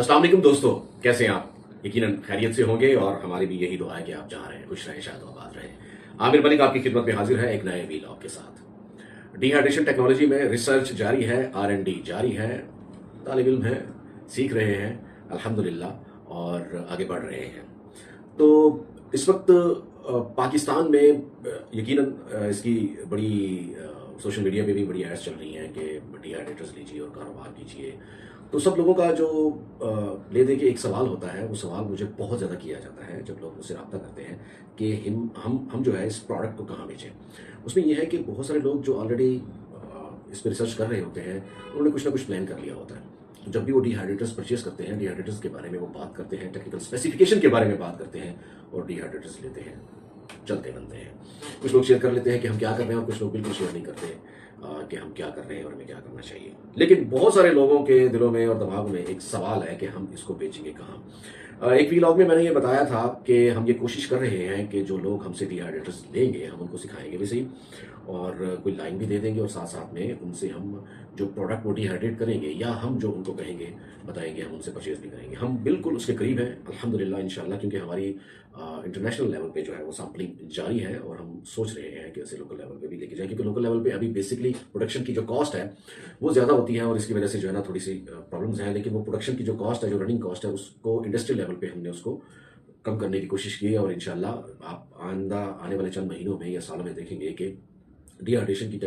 अस्सलाम वालेकुम दोस्तों, कैसे हैं आप? यकीनन खैरियत से होंगे और हमारी भी यही दुआ है कि आप जहाँ रहें, खुश रहें, शायद आबाद रहें। आमिर मलिक आपकी खिदमत में हाजिर है एक नए वीलॉग के साथ। डिहाइड्रेशन टेक्नोलॉजी में रिसर्च जारी है, R&D जारी है, तालिब इल्म हैं, सीख रहे हैं अल्हम्दुलिल्लाह और आगे बढ़ रहे हैं। तो इस वक्त पाकिस्तान में यकीनन इसकी बड़ी सोशल मीडिया पे भी बड़ी एड्स चल रही हैं कि डिहाइड्रेटर्स लीजिए और कारोबार कीजिए। तो सब लोगों का जो ले दे के एक सवाल होता है, वो सवाल मुझे बहुत ज़्यादा किया जाता है जब लोग मुझसे रब्ता करते हैं कि हम जो है इस प्रोडक्ट को कहाँ बेचें। उसमें यह है कि बहुत सारे लोग जो ऑलरेडी इस पर रिसर्च कर रहे होते हैं, उन्होंने कुछ ना कुछ प्लान कर लिया होता है। जब भी वो डिहाइड्रेटर्स परचेज करते हैं, डिहाइड्रेटर्स के बारे में वो बात करते हैं, टेक्निकल स्पेसिफिकेशन के बारे में बात करते हैं और डिहाइड्रेटर्स लेते हैं, चलते बनते हैं। कुछ लोग शेयर कर लेते हैं कि हम क्या कर रहे हैं और कुछ लोग बिल्कुल शेयर नहीं करते कि हम क्या कर रहे हैं और हमें क्या करना चाहिए। लेकिन बहुत सारे लोगों के दिलों में और दिमाग में एक सवाल है कि हम इसको बेचेंगे कहाँ। एक वीलॉग में मैंने ये बताया था कि हम ये कोशिश कर रहे हैं कि जो लोग हमसे डिहाइड्रेटर्स लेंगे हम उनको सिखाएंगे भी सही और कोई लाइन भी दे देंगे और साथ साथ में उनसे हम जो प्रोडक्ट वो डिहाइड्रेट करेंगे या हम जो उनको कहेंगे बताएंगे हम उनसे परचेज भी करेंगे। हम बिल्कुल उसके करीब हैं अल्हम्दुलिल्लाह इंशाल्लाह, क्योंकि हमारी इंटरनेशनल लेवल पे जो है वो सैम्पलिंग जारी है और हम सोच रहे हैं कि इसे लोकल लेवल पे भी लेके जाएं, क्योंकि लोकल लेवल पे अभी बेसिकली प्रोडक्शन की जो कॉस्ट है वो ज़्यादा होती है और इसकी वजह से जो है ना थोड़ी सी प्रॉब्लम्स हैं। लेकिन वो प्रोडक्शन की जो कॉस्ट है, जो रनिंग कॉस्ट है, उसको इंडस्ट्रियल लेवल पे हमने उसको कम करने की कोशिश की है और इंशाल्लाह आप आने वाले चंद महीनों में या सालों में देखेंगे कि डिहाइड्रेशन की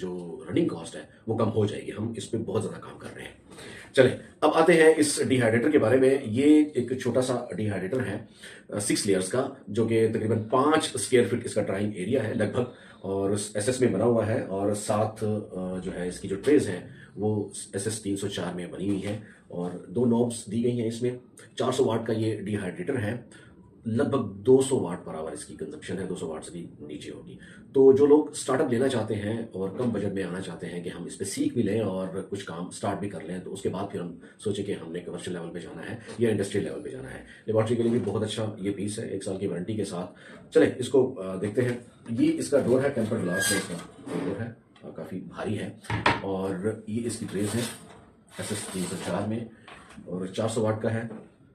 जो रनिंग कॉस्ट है वो कम हो जाएगी। हम इस पर बहुत ज़्यादा काम कर रहे हैं। चलें, अब आते हैं इस डिहाइड्रेटर के बारे में। ये एक छोटा सा डिहाइड्रेटर है 6 लेयर्स का, जो कि तकरीबन 5 स्क्वायर फीट इसका ड्राइंग एरिया है लगभग, और SS में बना हुआ है और साथ जो है इसकी जो ट्रेज है वो SS 304 में बनी हुई है और 2 नॉब्स दी गई हैं इसमें। 400 वाट का ये डिहाइड्रेटर है, लगभग 200 वाट पर आवर इसकी कंजप्शन है, 200 वाट से भी नीचे होगी। तो जो लोग स्टार्टअप लेना चाहते हैं और कम बजट में आना चाहते हैं कि हम इस पे सीख भी लें और कुछ काम स्टार्ट भी कर लें, तो उसके बाद फिर हम सोचें कि हमने कमर्शियल लेवल पे जाना है या इंडस्ट्रियल लेवल पे जाना है। लेबॉर्ट्री के लिए भी बहुत अच्छा ये पीस है, 1 साल की वारंटी के साथ। चलें इसको देखते हैं। ये इसका डोर है, टेम्पर्ड ग्लास में इसका डोर है, काफ़ी भारी है और ये इसकी ट्रेस है SS 304 में और 400 वाट का है।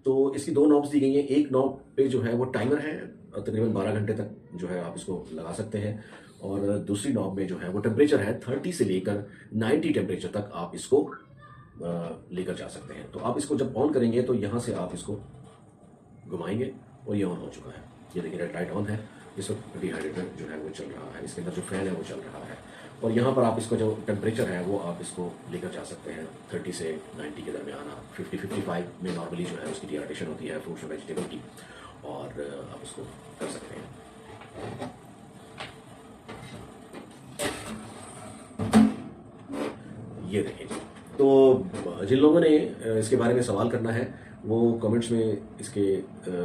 तो इसकी 2 नॉब्स दी गई हैं। एक नॉब पे जो है वो टाइमर है, तकरीबन 12 घंटे तक जो है आप इसको लगा सकते हैं और दूसरी नॉब में जो है वो टेम्परेचर है 30 से लेकर 90 टेम्परेचर तक आप इसको लेकर जा सकते हैं। तो आप इसको जब ऑन करेंगे तो यहाँ से आप इसको घुमाएंगे और ये ऑन हो चुका है। ये देखिए रेड लाइट ऑन है, इस वक्त डिहाइड्रेटर जो है वो चल रहा है, इसके अंदर जो फैन है वो चल रहा है और यहाँ पर आप इसका जो टेम्परेचर है वो आप इसको लेकर जा सकते हैं 30 से 90 के दरमियान। 50-55 में नॉर्मली जो है उसकी डिहाइड्रेशन होती है फ्रूट्स और वेजिटेबल की, और आप उसको कर सकते हैं। ये देखें जी। तो जिन लोगों ने इसके बारे में सवाल करना है वो कमेंट्स में इसके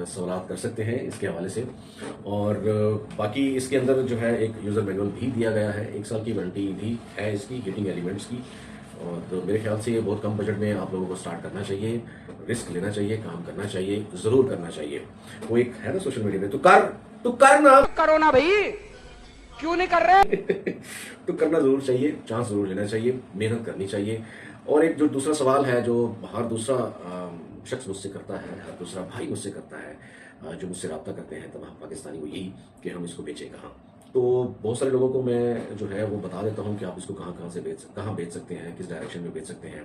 सवाल कर सकते हैं इसके हवाले से। और बाकी इसके अंदर जो है एक यूज़र मैनुअल भी दिया गया है, 1 साल की वारंटी भी है इसकी हीटिंग एलिमेंट्स की। और तो मेरे ख्याल से ये बहुत कम बजट में आप लोगों को स्टार्ट करना चाहिए, रिस्क लेना चाहिए, काम करना चाहिए, ज़रूर करना चाहिए। वो एक है ना सोशल मीडिया में, तो कर ना, करो ना भाई, क्यों नहीं कर रहे? तो करना जरूर चाहिए, चांस जरूर लेना चाहिए, मेहनत करनी चाहिए। और एक जो दूसरा सवाल है जो हर दूसरा शख्स मुझसे करता है, हर दूसरा भाई मुझसे करता है, जो मुझसे रब्ता करते हैं तमाम पाकिस्तानी, वो यही कि हम इसको बेचें कहाँ। तो बहुत सारे लोगों को मैं जो है वो बता देता हूँ कि आप इसको कहाँ बेच सकते हैं, किस डायरेक्शन में बेच सकते हैं।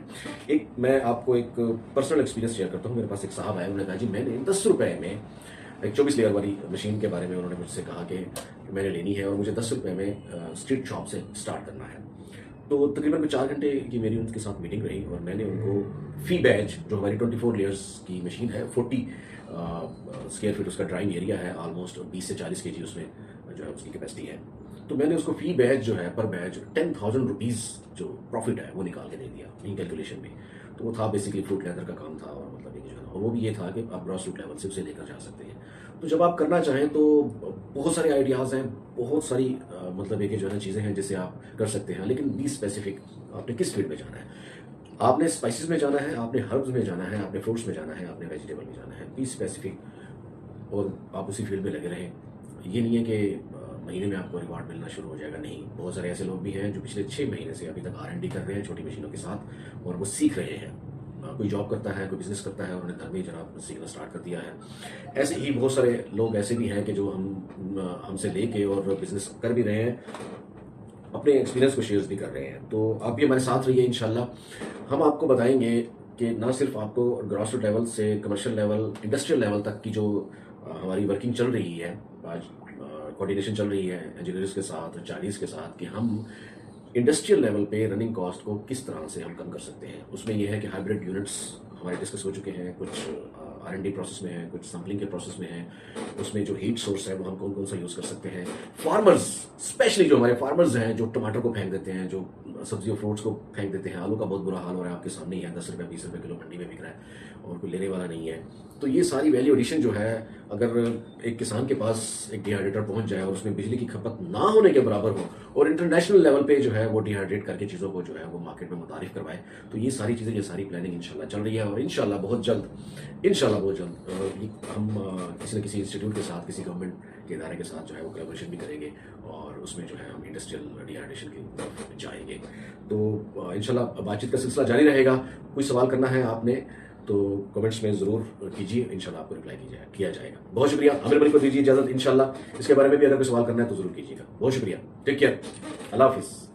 एक मैं आपको एक पर्सनल एक्सपीरियंस शेयर करता हूँ। मेरे पास एक साहब आए, उन्होंने कहा जी मैंने 10 रुपये में एक 24 लेयर वाली मशीन के बारे में उन्होंने मुझसे कहा कि मैंने लेनी है और मुझे 10 रुपये में स्ट्रीट शॉप से स्टार्ट करना है। तो तकरीबन 4 घंटे की मेरी उनके साथ मीटिंग रही और मैंने उनको फी बैच, जो हमारी 24 लेयर्स की मशीन है, 40 स्क्वायर फीट उसका ड्राइंग एरिया है, ऑलमोस्ट 20 से 40 kg उसमें जो है उसकी कैपेसिटी है, तो मैंने उसको फी बैच जो है पर बैच 10,000 रुपीज़ जो प्रॉफिट है वो निकाल के दे दिया इन कैलकुलेशन में। तो वो था बेसिकली फ्रूट लेदर का काम था और मतलब एक जो है, और वो भी ये था कि आप ग्रॉस रूट लेवल से उसे लेकर जा सकते हैं। तो जब आप करना चाहें तो बहुत सारे आइडियाज़ हैं, बहुत सारी मतलब एक जो है ना चीज़ें हैं जिससे आप कर सकते हैं, लेकिन बी स्पेसिफिक आपने किस फील्ड में जाना है। आपने स्पाइसेस में जाना है, आपने हर्ब्स में जाना है, आपने फ्रूट्स में जाना है, आपने वेजिटेबल में जाना है, बी स्पेसिफिक और आप उसी फील्ड में लगे रहें। ये नहीं है कि महीने में आपको रिवॉर्ड मिलना शुरू हो जाएगा, नहीं। बहुत सारे ऐसे लोग भी हैं जो पिछले 6 महीने से अभी तक R&D कर रहे हैं छोटी मशीनों के साथ और वो सीख रहे हैं। कोई जॉब करता है, कोई बिजनेस करता है, उन्होंने धर्म ही जनाब सीखना स्टार्ट कर दिया है। ऐसे ही बहुत सारे लोग ऐसे भी हैं कि जो हमसे लेके और बिजनेस कर भी रहे हैं, अपने एक्सपीरियंस को शेयर भी कर रहे हैं। तो आप भी हमारे साथ रहिए इंशाल्लाह। हम आपको बताएंगे कि ना सिर्फ आपको ग्रॉस रूट लेवल से कमर्शियल लेवल, इंडस्ट्रियल लेवल तक की जो हमारी वर्किंग चल रही है, आज कोऑर्डिनेशन चल रही है इंजीनियर्स के साथ, चाइनीज़ के साथ, कि हम इंडस्ट्रियल लेवल पे रनिंग कॉस्ट को किस तरह से हम कम कर सकते हैं। उसमें यह है कि हाइब्रिड यूनिट्स हमारे डिस्कस हो चुके हैं, कुछ R&D प्रोसेस में है, कुछ सैम्पलिंग के प्रोसेस में है। उसमें जो हीट सोर्स है वो हम कौन कौन सा यूज़ कर सकते हैं। फार्मर्स, स्पेशली जो हमारे फार्मर्स हैं, जो टमाटर को फेंक देते हैं, जो सब्जी और फ्रूट्स को फेंक देते हैं, आलू का बहुत बुरा हाल हो रहा है, आपके सामने ही है, 10 रुपये 20 रुपये किलो मंडी में बिक रहा है और कोई लेने वाला नहीं है। तो ये सारी वैल्यू एडिशन जो है, अगर एक किसान के पास एक डिहाइड्रेटर पहुंच जाए और उसमें बिजली की खपत ना होने के बराबर हो और इंटरनेशनल लेवल पे जो है वो डिहाइड्रेट करके चीज़ों को जो है वो मार्केट में मुतारिफ करवाए, तो ये सारी चीज़ें, ये सारी प्लानिंग इंशाल्लाह चल रही है। और इंशाल्लाह बहुत जल्द हम किसी न किसी इंस्टीट्यूट के साथ, किसी गवर्नमेंट के इदारे के साथ जो है वो कोलैबोरेशन भी करेंगे और उसमें जो है हम इंडस्ट्रियल डिहाइड्रेशन की तरफ जाएंगे। तो इंशाल्लाह बातचीत का सिलसिला जारी रहेगा। कोई सवाल करना है आपने तो कमेंट्स में ज़रूर कीजिए, इंशाल्लाह आपको रिप्लाई किया जाएगा। बहुत शुक्रिया। आमिर मलिक को दीजिए इजाज़त। इंशाल्लाह इसके बारे में भी अगर कोई सवाल करना है तो ज़रूर कीजिएगा। बहुत शुक्रिया। Take care. अल्लाह हाफिज़।